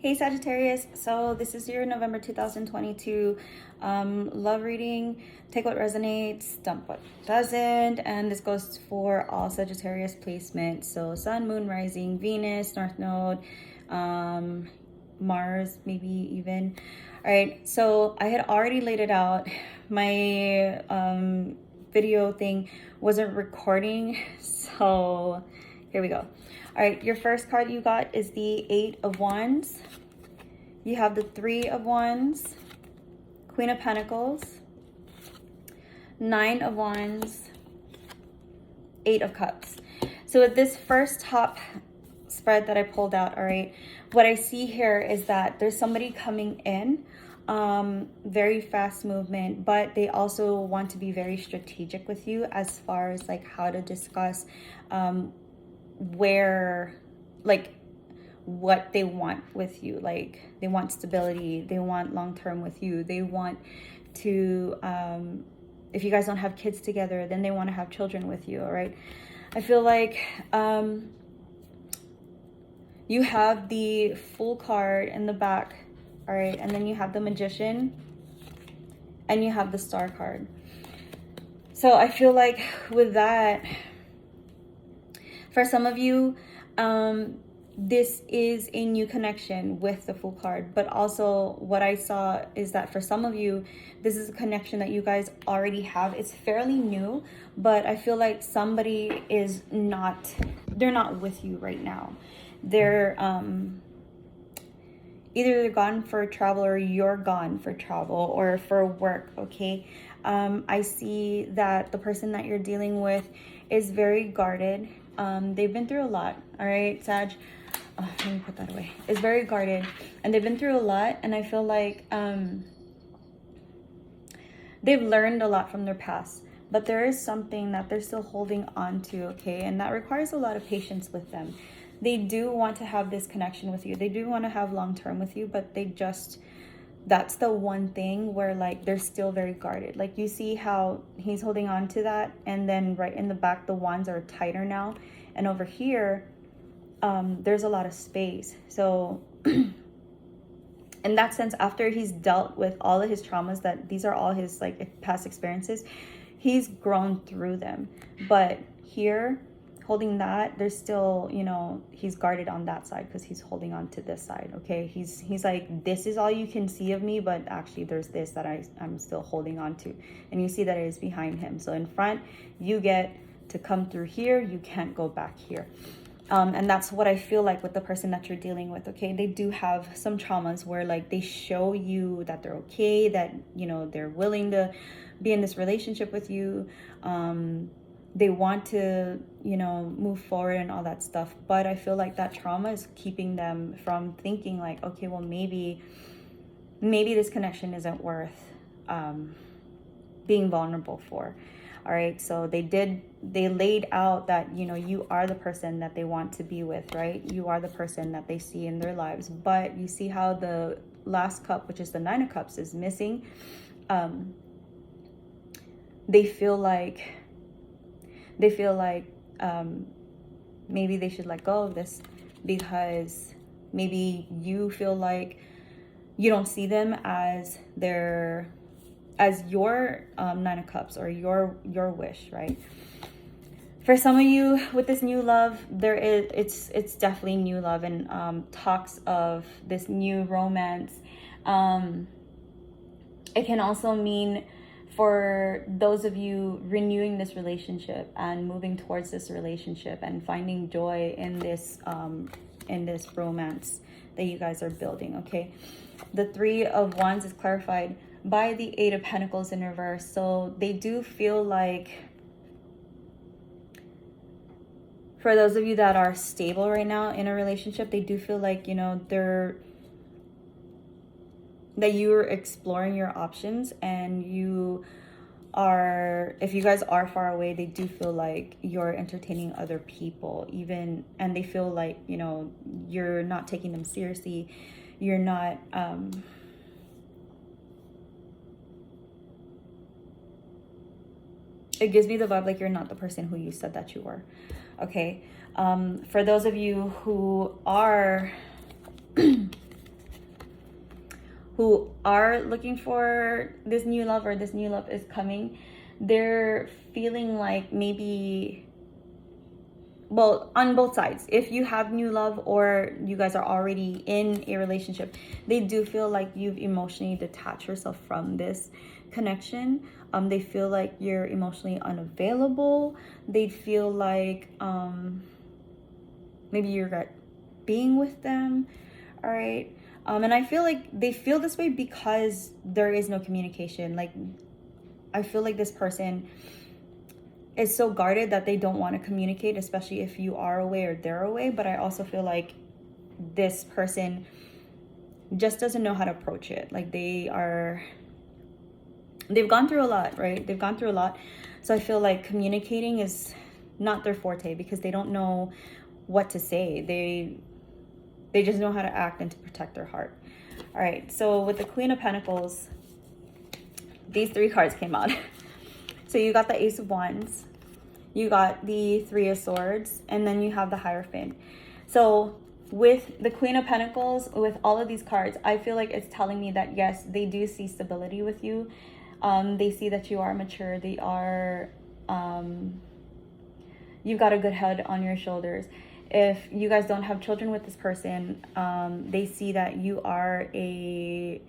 Hey Sagittarius, so this is your November 2022 love reading. Take what resonates, dump what doesn't, and this goes for all Sagittarius placements. So Sun, Moon, Rising, Venus, North Node, Mars, maybe even. All right, so I had already laid it out. My video thing wasn't recording, so here we go. All right, your first card you got is the Eight of Wands. You have the Three of Wands, Queen of Pentacles, Nine of Wands, Eight of Cups. So with this first top spread that I pulled out, all right, what I see here is that there's somebody coming in, very fast movement, but they also want to be very strategic with you as far as like how to discuss where, like, what they want with you. Like, they want stability, they want long-term with you, they want to if you guys don't have kids together, then they want to have children with you. All right, I feel like you have the Fool card in the back, all right, and then you have the Magician and you have the Star card. So I feel like with that, for some of you, this is a new connection with the Fool card, but also what I saw is that for some of you, this is a connection that you guys already have. It's fairly new, but I feel like somebody is not, they're not with you right now. They're either they're gone for travel or you're gone for travel or for work, okay? I see that the person that you're dealing with is very guarded. They've been through a lot, all right, Sag? Oh, let me put that away. It's very guarded, and they've been through a lot, and I feel like they've learned a lot from their past, but there is something that they're still holding on to, okay? And that requires a lot of patience with them. They do want to have this connection with you. They do want to have long-term with you, but they just, that's the one thing where like they're still very guarded. Like, you see how he's holding on to that, and then right in the back the wands are tighter now, and over here there's a lot of space. So in that sense, after he's dealt with all of his traumas, that these are all his like past experiences, he's grown through them. But here, holding that, there's still, you know, he's guarded on that side because he's holding on to this side, okay? He's like, this is all you can see of me, but actually there's this that I'm still holding on to. And you see that it is behind him. So in front, you get to come through here, you can't go back here. And that's what I feel like with the person that you're dealing with, okay? They do have some traumas where like they show you that they're okay, that, you know, they're willing to be in this relationship with you. They want to, you know, move forward and all that stuff. But I feel like that trauma is keeping them from thinking like, okay, well, maybe this connection isn't worth being vulnerable for. All right, so they laid out that, you know, you are the person that they want to be with, right? You are the person that they see in their lives. But you see how the last cup, which is the Nine of Cups, is missing. They feel like maybe they should let go of this, because maybe you feel like you don't see them as your Nine of Cups or your wish, right? For some of you with this new love, it's definitely new love and talks of this new romance. It can also mean, for those of you renewing this relationship and moving towards this relationship and finding joy in this romance that you guys are building, okay? The Three of Wands is clarified by the Eight of Pentacles in reverse. So they do feel like, for those of you that are stable right now in a relationship, they do feel like, you know, that you're exploring your options, and you are, if you guys are far away, they do feel like you're entertaining other people even, and they feel like, you know, you're not taking them seriously. You're not it gives me the vibe like you're not the person who you said that you were, okay? For those of you who are who are looking for this new love, or this new love is coming, they're feeling like maybe, well, on both sides, if you have new love or you guys are already in a relationship, they do feel like you've emotionally detached yourself from this connection. They feel like you're emotionally unavailable. They feel like maybe you regret being with them. All right. And I feel like they feel this way because there is no communication. Like, I feel like this person is so guarded that they don't want to communicate, especially if you are away or they're away. But I also feel like this person just doesn't know how to approach it. Like, they've gone through a lot, right? They've gone through a lot. So I feel like communicating is not their forte because they don't know what to say. They just know how to act and to protect their heart. All right, so with the Queen of Pentacles, these 3 cards came out. So you got the Ace of Wands, you got the 3 of Swords, and then you have the Hierophant. So with the Queen of Pentacles, with all of these cards, I feel like it's telling me that yes, they do see stability with you. They see that you are mature. They are, you've got a good head on your shoulders. If you guys don't have children with this person, they see that you are a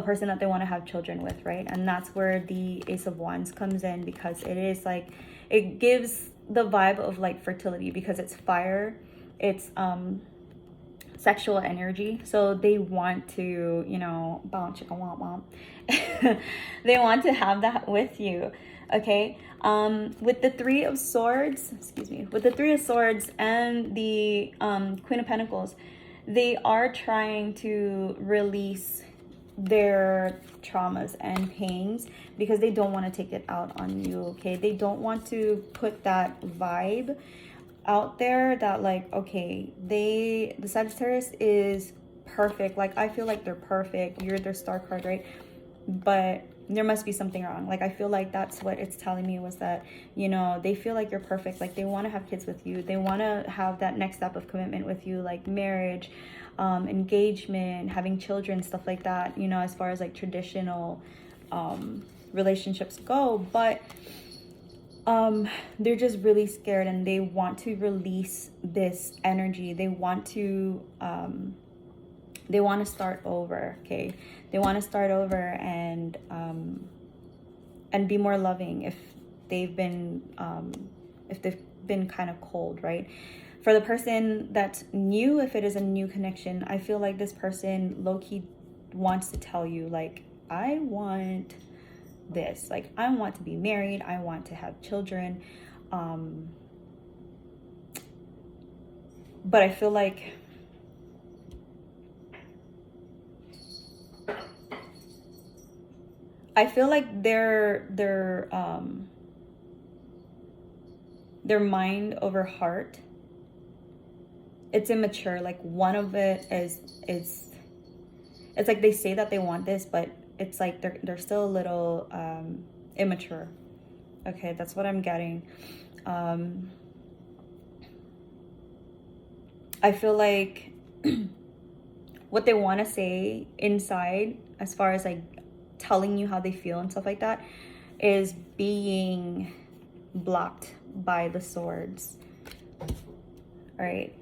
person that they want to have children with, right? And that's where the Ace of Wands comes in, because it is like, it gives the vibe of like fertility, because it's fire, it's sexual energy. So they want to, you know, bounce chicka womp womp. They want to have that with you. Okay. With the 3 of Swords, with the 3 of Swords and the Queen of Pentacles, they are trying to release their traumas and pains because they don't want to take it out on you. Okay, they don't want to put that vibe out there that like, okay, the Sagittarius is perfect. Like, I feel like they're perfect. You're their star card, right? But there must be something wrong. Like, I feel like that's what it's telling me, was that, you know, they feel like you're perfect. Like, they want to have kids with you. They want to have that next step of commitment with you, like marriage, engagement, having children, stuff like that, you know, as far as like traditional relationships go. But they're just really scared, and they want to release this energy. They want to start over. Okay, they want to start over and be more loving if they've been kind of cold, right? For the person that's new, if it is a new connection, I feel like this person low-key wants to tell you, like, I want this, like, I want to be married, I want to have children, but I feel like their mind over heart, it's immature. Like, one of it is it's like they say that they want this, but it's like they're still a little immature. Okay, that's what I'm getting. I feel like what they want to say inside, as far as like telling you how they feel and stuff like that, is being blocked by the Swords. All right.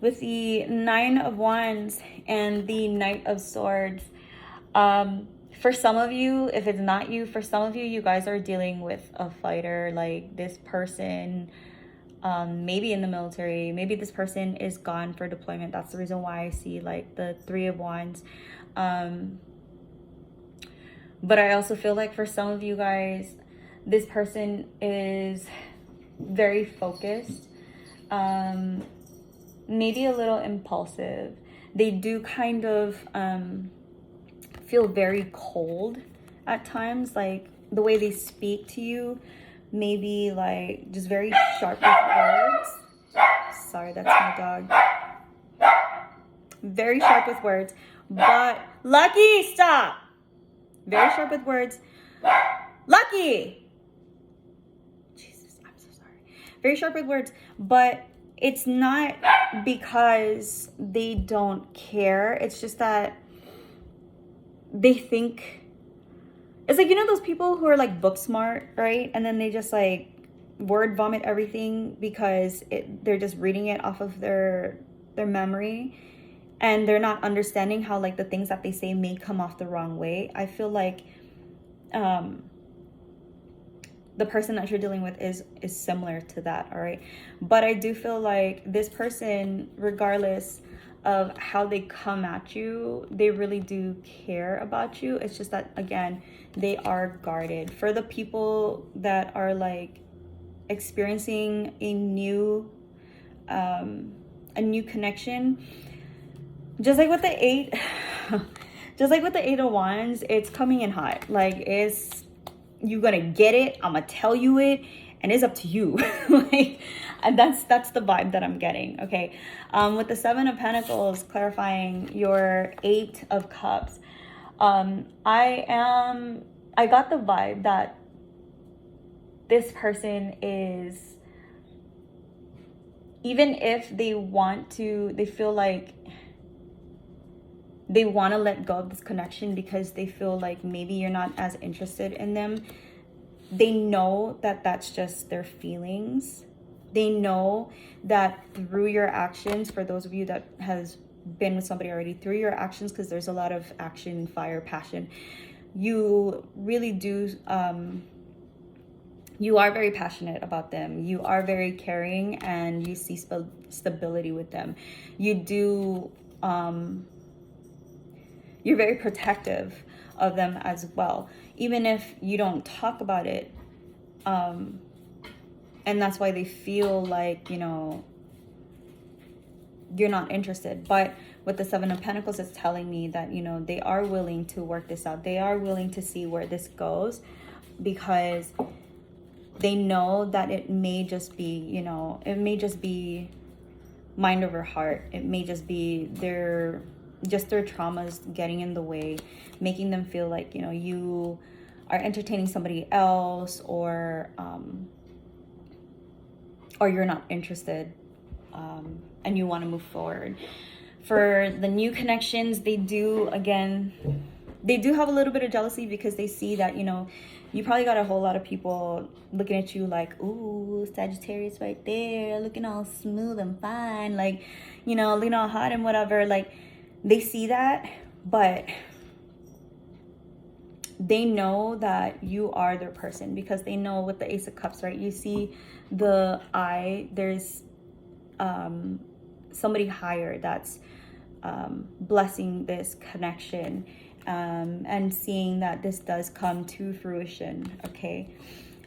With the 9 of Wands and the Knight of Swords, for some of you, if it's not you, for some of you, you guys are dealing with a fighter. Like, this person maybe in the military, maybe this person is gone for deployment. That's the reason why I see like the 3 of Wands. But I also feel like for some of you guys, this person is very focused, maybe a little impulsive. They do kind of feel very cold at times, like the way they speak to you, maybe like just very sharp with words. Sorry, that's my dog. Very sharp with words, but Lucky, stop. Very sharp with words. Lucky. Jesus, I'm so sorry. Very sharp with words, but it's not because they don't care. It's just that they think, it's like, you know, those people who are like book smart, right? And then they just like word vomit everything because they're just reading it off of their memory, and they're not understanding how like the things that they say may come off the wrong way. I feel like the person that you're dealing with is similar to that, all right? But I do feel like this person, regardless of how they come at you, they really do care about you. It's just that, again, they are guarded. For the people that are like experiencing a new connection, just like with the eight just like with the 8 of Wands, it's coming in hot. Like, you're gonna get it, I'm gonna tell you it, and it's up to you. Like, and that's the vibe that I'm getting. Okay, with the 7 of Pentacles clarifying your 8 of Cups, I got the vibe that this person is, even if they feel like they want to let go of this connection because they feel like maybe you're not as interested in them, they know that that's just their feelings. They know that through your actions, for those of you that has been with somebody already, through your actions, because there's a lot of action, fire, passion, you really do, you are very passionate about them. You are very caring, and you see stability with them. You do, you're very protective of them as well, even if you don't talk about it. And that's why they feel like, you know, you're not interested. But with the 7 of Pentacles, it's telling me that, you know, they are willing to work this out. They are willing to see where this goes, because they know that it may just be, you know, it may just be mind over heart. It may just be their traumas getting in the way, making them feel like, you know, you are entertaining somebody else, or you're not interested, and you want to move forward. For the new connections, they do have a little bit of jealousy, because they see that, you know, you probably got a whole lot of people looking at you like, ooh, Sagittarius right there, looking all smooth and fine, like, you know, looking all hot and whatever. Like, they see that, but they know that you are their person, because they know with the Ace of Cups, right? You see the eye, there's somebody higher that's blessing this connection, and seeing that this does come to fruition. Okay,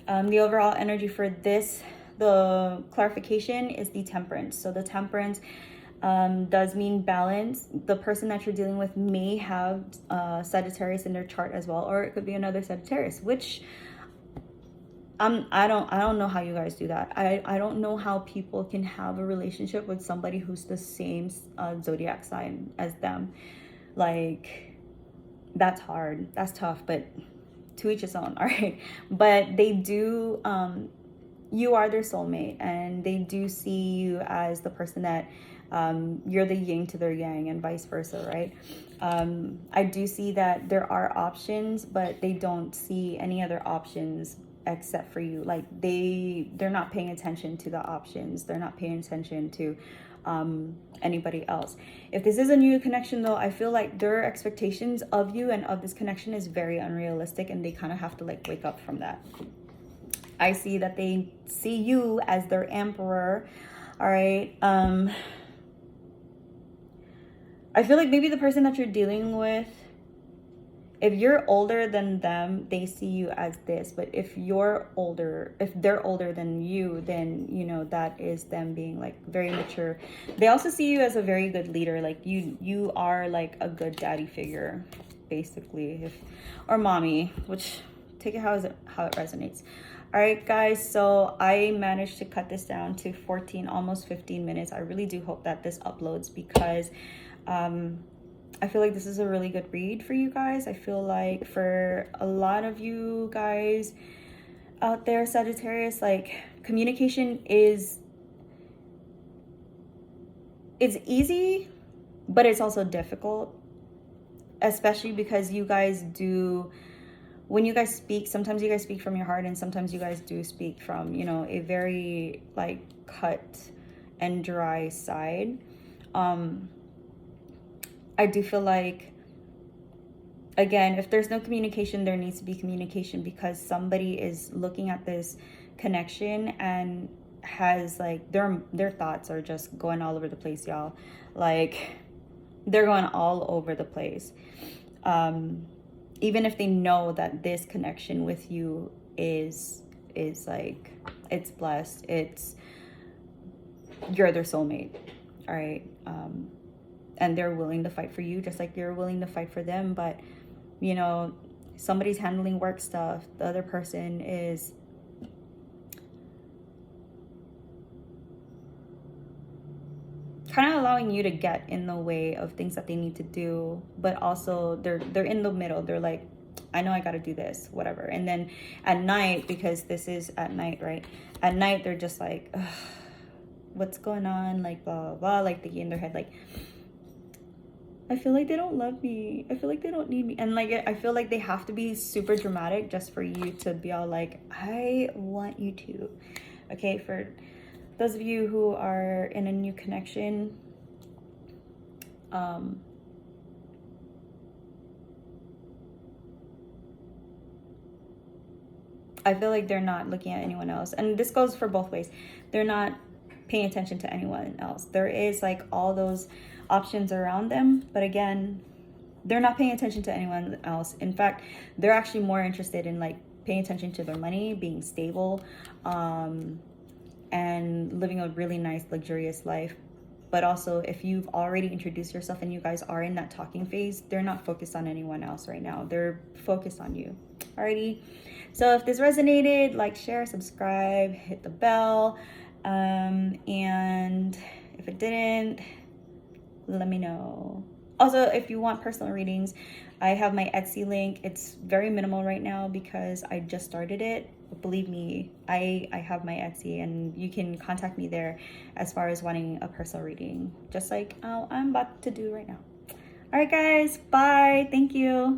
the overall energy for this, the clarification, is the Temperance. So the Temperance does mean balance. The person that you're dealing with may have Sagittarius in their chart as well, or it could be another Sagittarius, which I don't know how you guys do that. I don't know how people can have a relationship with somebody who's the same zodiac sign as them. Like, that's hard, that's tough, but to each his own. All right, but they do, you are their soulmate, and they do see you as the person that, you're the yin to their yang, and vice versa, right? I do see that there are options, but they don't see any other options except for you. Like, they're not paying attention to the options. They're not paying attention to anybody else. If this is a new connection, though, I feel like their expectations of you and of this connection is very unrealistic, and they kind of have to like wake up from that. I see that they see you as their emperor. All right. I feel like maybe the person that you're dealing with, if you're older than them, they see you as this. But if they're older than you, then, you know, that is them being like very mature. They also see you as a very good leader. Like, you are like a good daddy figure, basically, or mommy, which, take it how it resonates. All right, guys, so I managed to cut this down to 14, almost 15 minutes. I really do hope that this uploads, because I feel like this is a really good read for you guys. I feel like for a lot of you guys out there, Sagittarius, like, communication it's easy, but it's also difficult. especially because you guys do, when you guys speak, sometimes you guys speak from your heart, and sometimes you guys do speak from, you know, a very like cut and dry side. I do feel like, again, if there's no communication, there needs to be communication, because somebody is looking at this connection and has like their thoughts are just going all over the place, y'all. Like, they're going all over the place. Even if they know that this connection with you is like, it's blessed, it's, you're their soulmate, all right? And they're willing to fight for you just like you're willing to fight for them. But you know, somebody's handling work stuff, the other person is kind of allowing you to get in the way of things that they need to do. But also they're in the middle. They're like, I know I got to do this, whatever. And then at night, because this is at night, right? At night, they're just like, ugh, what's going on? Like, blah, blah, blah, like thinking in their head, like, I feel like they don't love me. I feel like they don't need me. And like, I feel like they have to be super dramatic just for you to be all like, I want you to. Okay, for those of you who are in a new connection, I feel like they're not looking at anyone else. And this goes for both ways. They're not paying attention to anyone else. There is like all those options around them, but again, they're not paying attention to anyone else. In fact, they're actually more interested in like paying attention to their money, being stable, and living a really nice, luxurious life. But also, if you've already introduced yourself and you guys are in that talking phase, they're not focused on anyone else right now. They're focused on you. Alrighty. So if this resonated, like, share, subscribe, hit the bell. And if it didn't, let me know. Also, if you want personal readings, I have my Etsy link. It's very minimal right now because I just started it. But believe me, I have my Etsy, and you can contact me there as far as wanting a personal reading, just like I'm about to do right now. All right, guys, bye. Thank you.